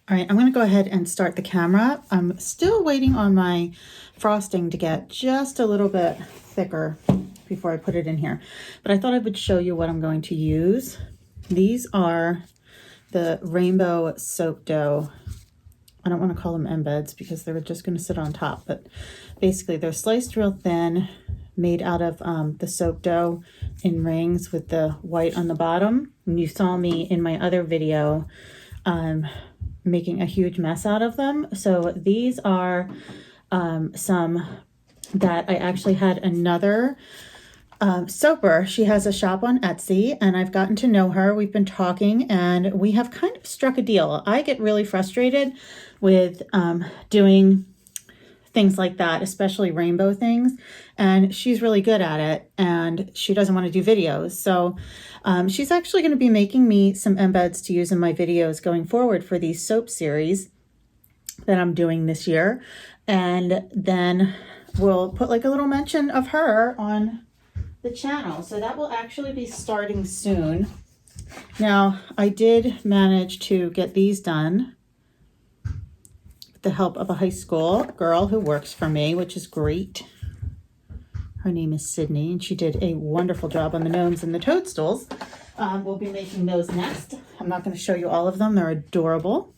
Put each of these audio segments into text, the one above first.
All right, I'm going to go ahead and start the camera. I'm still waiting on my frosting to get just a little bit thicker before I put it in here. But I thought I would show you what I'm going to use. These are the rainbow soap dough. I don't want to call them embeds because they're just going to sit on top. But basically, they're sliced real thin, made out of the soap dough in rings with the white on the bottom. And you saw me in my other video making a huge mess out of them. So these are some that I actually had another soaper. She has a shop on Etsy and I've gotten to know her. We've been talking and we have kind of struck a deal. I get really frustrated with doing things like that, especially rainbow things. And she's really good at it and she doesn't want to do videos. So she's actually going to be making me some embeds to use in my videos going forward for these soap series that I'm doing this year. And then we'll put like a little mention of her on the channel. So that will actually be starting soon. Now, I did manage to get these done the help of a high school girl who works for me, which is great. Her name is Sydney, and she did a wonderful job on the gnomes and the toadstools. We'll be making those next. I'm not going to show you all of them. They're adorable.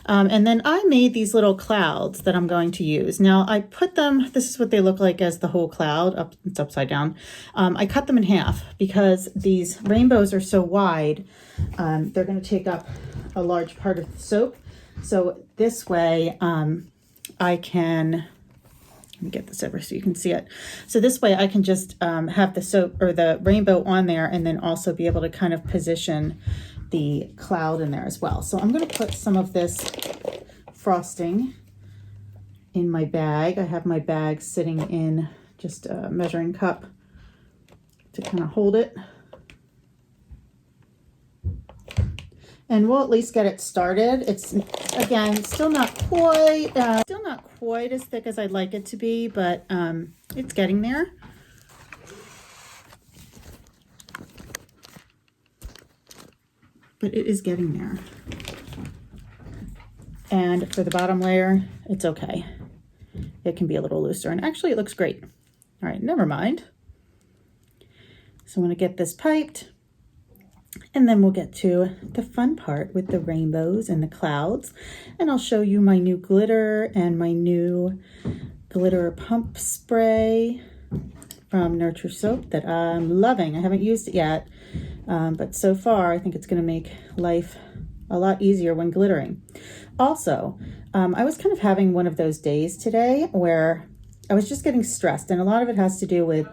And then I made these little clouds that I'm going to use. Now, I put them, this is what they look like as the whole cloud. It's upside down. I cut them in half because these rainbows are so wide. They're going to take up a large part of the soap. So this way I can, let me get this over so you can see it. So this way I can just have the soap or the rainbow on there and then also be able to kind of position the cloud in there as well. So I'm going to put some of this frosting in my bag. I have my bag sitting in just a measuring cup to kind of hold it. And we'll at least get it started. It's, again, still not quite as thick as I'd like it to be, but it's getting there. But it is getting there. And for the bottom layer, it's okay. It can be a little looser, and actually it looks great. All right, never mind. So I'm gonna get this piped. And then we'll get to the fun part with the rainbows and the clouds. And I'll show you my new glitter and my new glitter pump spray from Nurture Soap that I'm loving. I haven't used it yet, but so far I think it's going to make life a lot easier when glittering. Also, I was kind of having one of those days today where I was just getting stressed, and a lot of it has to do with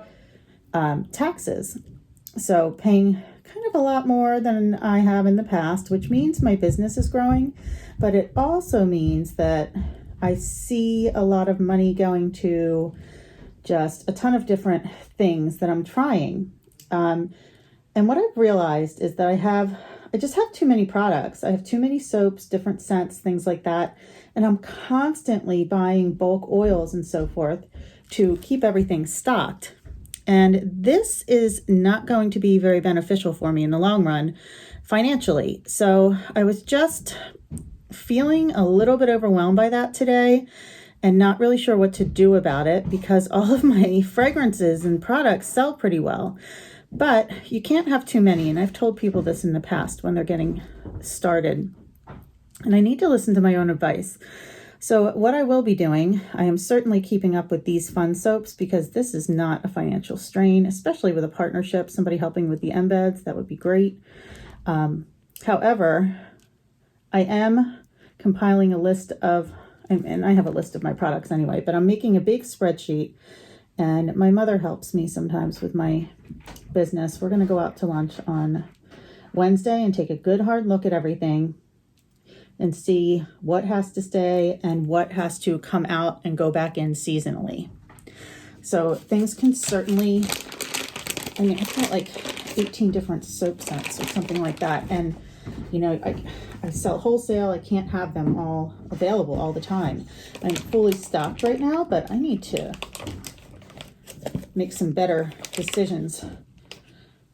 taxes. So paying kind of a lot more than I have in the past, which means my business is growing, but it also means that I see a lot of money going to just a ton of different things that I'm trying. And what I've realized is that I just have too many products. I have too many soaps, different scents, things like that. And I'm constantly buying bulk oils and so forth to keep everything stocked. And this is not going to be very beneficial for me in the long run financially. So I was just feeling a little bit overwhelmed by that today and not really sure what to do about it because all of my fragrances and products sell pretty well. But you can't have too many. And I've told people this in the past when they're getting started. And I need to listen to my own advice. So what I will be doing, I am certainly keeping up with these fun soaps because this is not a financial strain, especially with a partnership, somebody helping with the embeds, that would be great. However, I am compiling a list of, and I have a list of my products anyway, but I'm making a big spreadsheet and my mother helps me sometimes with my business. We're going to go out to lunch on Wednesday and take a good hard look at everything and see what has to stay and what has to come out and go back in seasonally. So things can certainly, I mean, I've got like 18 different soap scents or something like that. And, you know, I sell wholesale. I can't have them all available all the time. I'm fully stocked right now, but I need to make some better decisions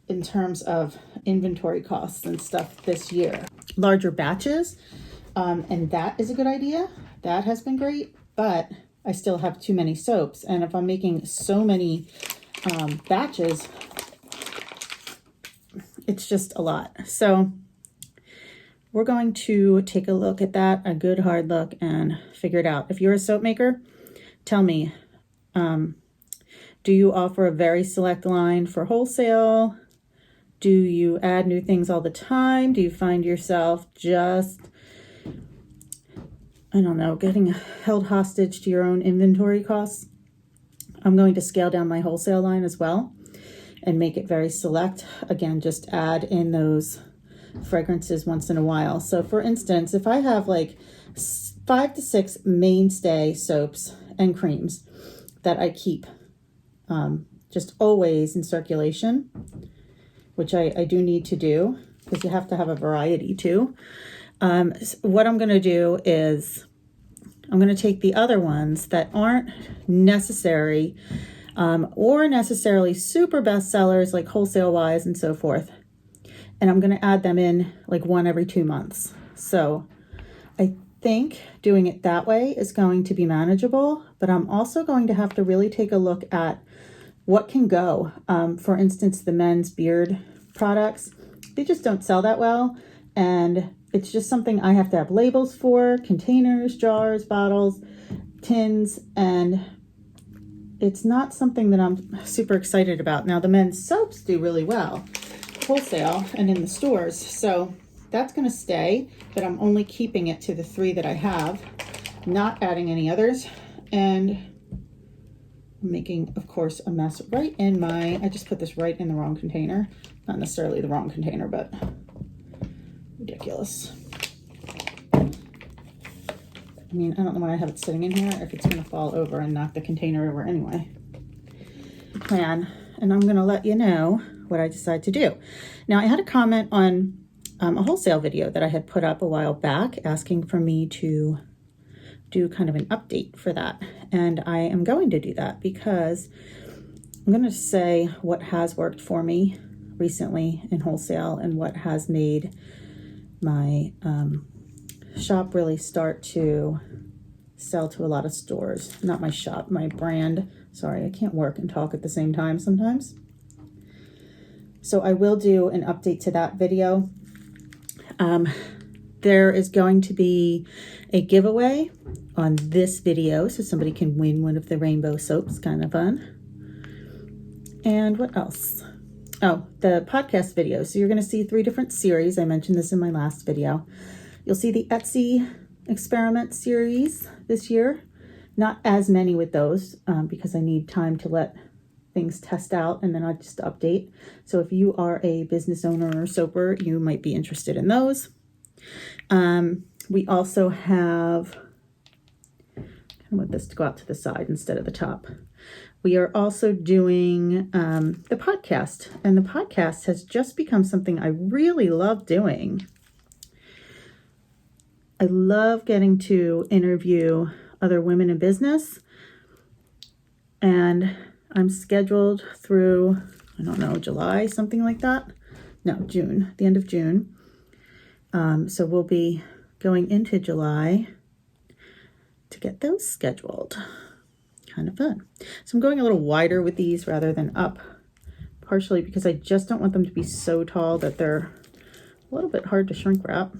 in terms of inventory costs and stuff this year. Larger batches And that is a good idea. That has been great, but I still have too many soaps. And if I'm making so many batches, it's just a lot. So we're going to take a look at that, a good hard look, and figure it out. If you're a soap maker, tell me, do you offer a very select line for wholesale? Do you add new things all the time? Do you find yourself just, I don't know, getting held hostage to your own inventory costs? I'm going to scale down my wholesale line as well and make it very select. Again, just add in those fragrances once in a while. So for instance, if I have like 5 to 6 mainstay soaps and creams that I keep just always in circulation, which I do need to do because you have to have a variety too. What I'm going to do is I'm going to take the other ones that aren't necessary or necessarily super bestsellers like wholesale wise and so forth, and I'm going to add them in like 1 every 2 months. So I think doing it that way is going to be manageable, but I'm also going to have to really take a look at what can go. For instance, the men's beard products, they just don't sell that well. And it's just something I have to have labels for, containers, jars, bottles, tins, and it's not something that I'm super excited about. Now, the men's soaps do really well, wholesale and in the stores. So that's going to stay, but I'm only keeping it to the 3 that I have, not adding any others. And I'm making, of course, a mess right in my, I just put this right in the wrong container. Not necessarily the wrong container, but ridiculous. I mean, I don't know why I have it sitting in here if it's going to fall over and knock the container over anyway. Plan, and I'm going to let you know what I decide to do. Now, I had a comment on a wholesale video that I had put up a while back asking for me to do kind of an update for that. And I am going to do that because I'm going to say what has worked for me recently in wholesale and what has made my shop really start to sell to a lot of stores. Not my shop, my brand. Sorry, I can't work and talk at the same time sometimes. So I will do an update to that video. There is going to be a giveaway on this video, so somebody can win one of the rainbow soaps. Kind of fun. And what else? Oh, the podcast video. So you're going to see 3 different series. I mentioned this in my last video. You'll see the Etsy experiment series this year. Not as many with those because I need time to let things test out and then I just update. So if you are a business owner or soaper, you might be interested in those. We also have, I want this to go out to the side instead of the top. We are also doing the podcast, and the podcast has just become something I really love doing. I love getting to interview other women in business, and I'm scheduled through, I don't know, July, something like that. No, June, the end of June. So we'll be going into July to get those scheduled. Kind of fun. So I'm going a little wider with these rather than up, partially because I just don't want them to be so tall that they're a little bit hard to shrink wrap.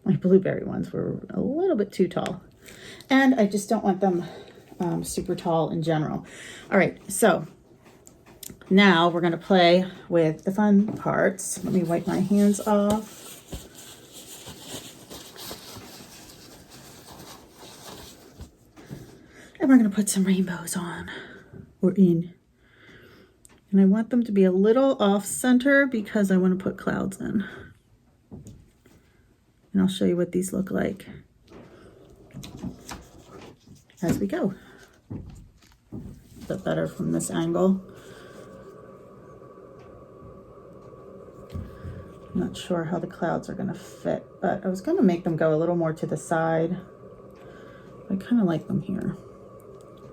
My blueberry ones were a little bit too tall. And I just don't want them super tall in general. All right, so now we're going to play with the fun parts. Let me wipe my hands off. And we're going to put some rainbows on or in. And I want them to be a little off center because I want to put clouds in. And I'll show you what these look like as we go. A bit better from this angle. I'm not sure how the clouds are going to fit, but I was going to make them go a little more to the side. I kind of like them here.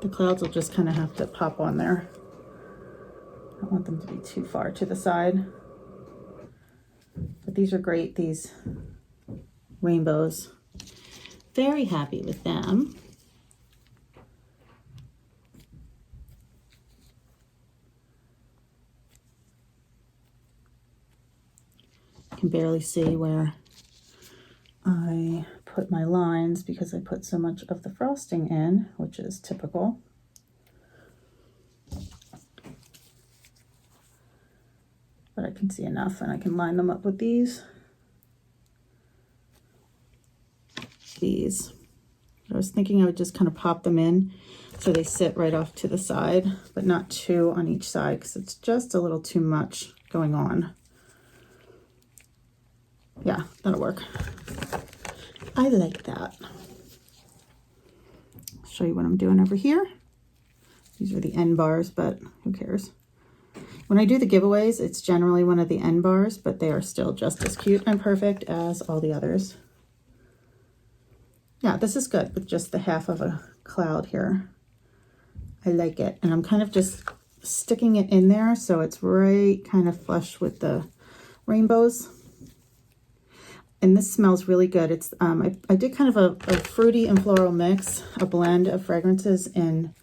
The clouds will just kind of have to pop on there. I don't want them to be too far to the side. But these are great, these rainbows. Very happy with them. I can barely see where I put my lines because I put so much of the frosting in, which is typical. But I can see enough, and I can line them up with these. I was thinking I would just kind of pop them in so they sit right off to the side, but not two on each side because it's just a little too much going on. Yeah, that'll work. I like that. I'll show you what I'm doing over here. These are the end bars, but who cares? When I do the giveaways, it's generally one of the end bars, but they are still just as cute and perfect as all the others. Yeah, this is good with just the half of a cloud here. I like it. And I'm kind of just sticking it in there so it's right kind of flush with the rainbows. And this smells really good. It's I did kind of a fruity and floral mix, a blend of fragrances in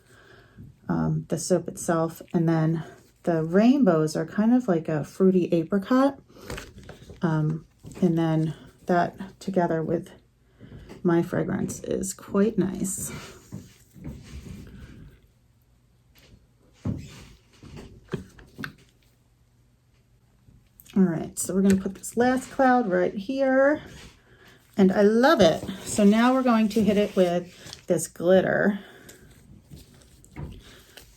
the soap itself. And then the rainbows are kind of like a fruity apricot. And then that together with my fragrance is quite nice. All right, so we're going to put this last cloud right here, and I love it. So now we're going to hit it with this glitter.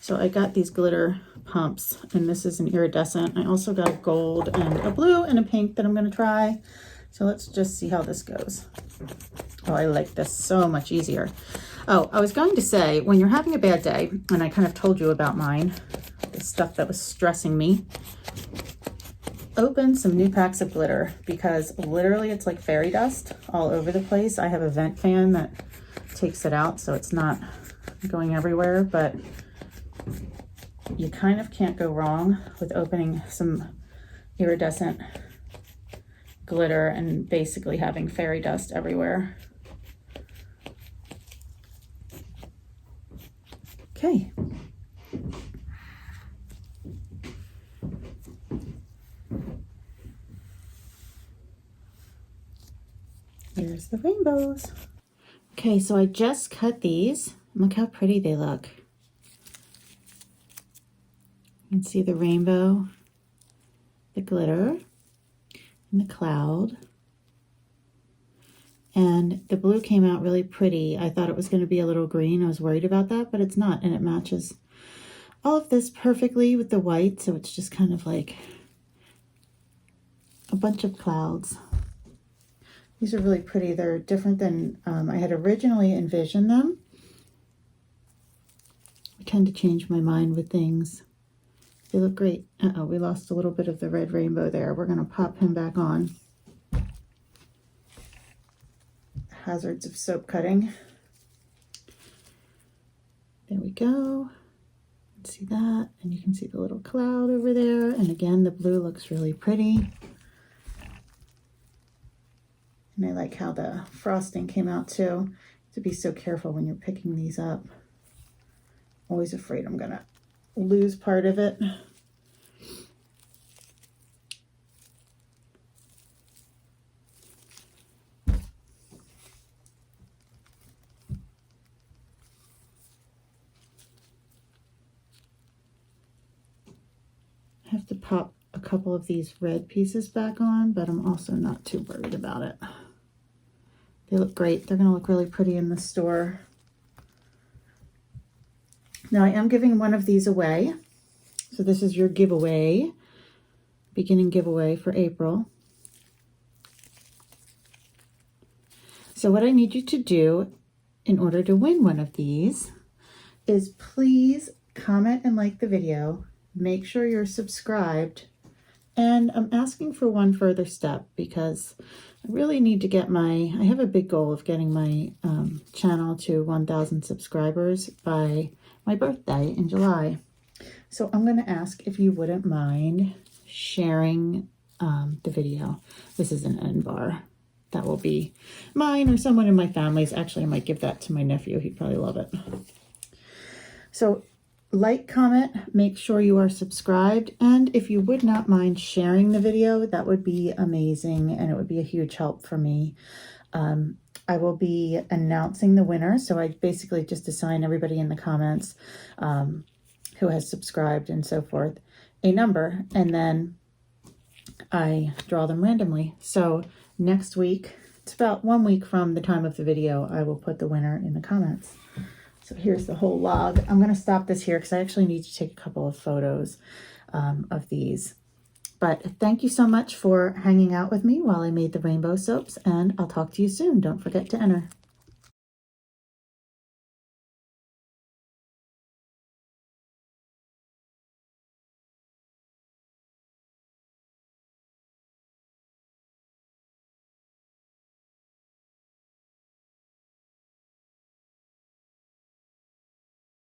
So I got these glitter pumps, and this is an iridescent. I also got a gold and a blue and a pink that I'm going to try. So let's just see how this goes. Oh, I like this so much easier. Oh, I was going to say, when you're having a bad day, and I kind of told you about mine, the stuff that was stressing me, open some new packs of glitter, because literally it's like fairy dust all over the place. I have a vent fan that takes it out so it's not going everywhere, but you kind of can't go wrong with opening some iridescent glitter and basically having fairy dust everywhere. Okay. Here's the rainbows. Okay, so I just cut these. Look how pretty they look. You can see the rainbow, the glitter, and the cloud. And the blue came out really pretty. I thought it was going to be a little green. I was worried about that, but it's not. And it matches all of this perfectly with the white. So it's just kind of like a bunch of clouds. These are really pretty. They're different than I had originally envisioned them. I tend to change my mind with things. They look great. Uh-oh, we lost a little bit of the red rainbow there. We're going to pop him back on. Hazards of soap cutting. There we go. See that? And you can see the little cloud over there. And again, the blue looks really pretty. And I like how the frosting came out too. You have to be so careful when you're picking these up. Always afraid I'm gonna lose part of it. I have to pop a couple of these red pieces back on, but I'm also not too worried about it. They look great. They're going to look really pretty in the store. Now I am giving one of these away. So this is your giveaway, beginning giveaway for April. So what I need you to do in order to win one of these is please comment and like the video. Make sure you're subscribed. And I'm asking for one further step because I really need to get I have a big goal of getting my channel to 1,000 subscribers by my birthday in July. So I'm going to ask if you wouldn't mind sharing the video. This is an end bar. that will be mine or someone in my family's. Actually, I might give that to my nephew. He'd probably love it. So like, comment, make sure you are subscribed, and if you would not mind sharing the video, that would be amazing, and it would be a huge help for me. I will be announcing the winner, so I basically just assign everybody in the comments who has subscribed and so forth a number, and then I draw them randomly. So next week, it's about 1 week from the time of the video, I will put the winner in the comments. So here's the whole log. I'm going to stop this here because I actually need to take a couple of photos of these. But thank you so much for hanging out with me while I made the rainbow soaps, and I'll talk to you soon. Don't forget to enter.